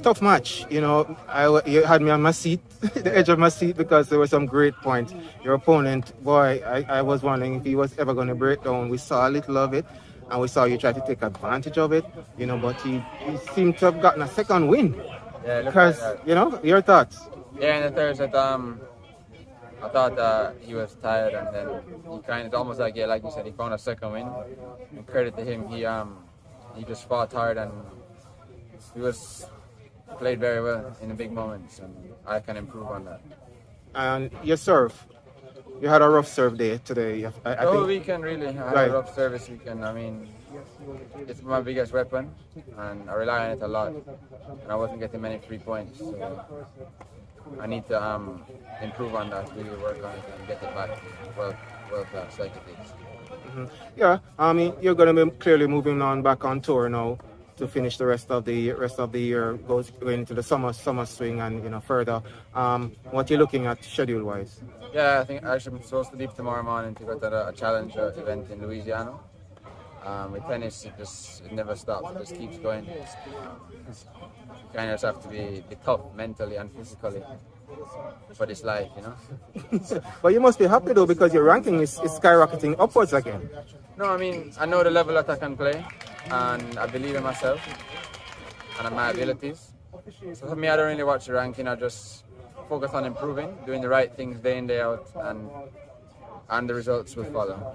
tough match. You know, you had me on my seat, the edge of my seat, because there were some great points. Your opponent, boy, I was wondering if he was ever going to break down. We saw a little of it, and we saw you try to take advantage of it. You know, but he seemed to have gotten a second win. Yeah, it looked like Because, that. you know, your thoughts? Yeah, in the third set, I thought he was tired, and then he kind of almost like you said, he found a second win. And credit to him, he just fought hard and he played very well in the big moments, and I can improve on that. And your serve, you had a rough serve day today. I The whole think, weekend really, I had Right. a rough service weekend. I mean, it's my biggest weapon, and I rely on it a lot. And I wasn't getting many 3 points, so I need to improve on that, really work on it, and get it back world class like it is. yeah, I mean, you're going to be clearly moving on back on tour now to finish the rest of the year, going into the summer swing and, you know, further. What you're looking at schedule wise? Yeah, I think actually I'm supposed to leave tomorrow morning to go to a challenge event in Louisiana. With tennis, it never stops. It just keeps going. You kind of just have to be tough mentally and physically for this life, you know. But you must be happy though, because your ranking is skyrocketing upwards again. No, I mean, I know the level that I can play, and I believe in myself and in my abilities. So for me, I don't really watch the ranking. I just focus on improving, doing the right things day in, day out, and the results will follow.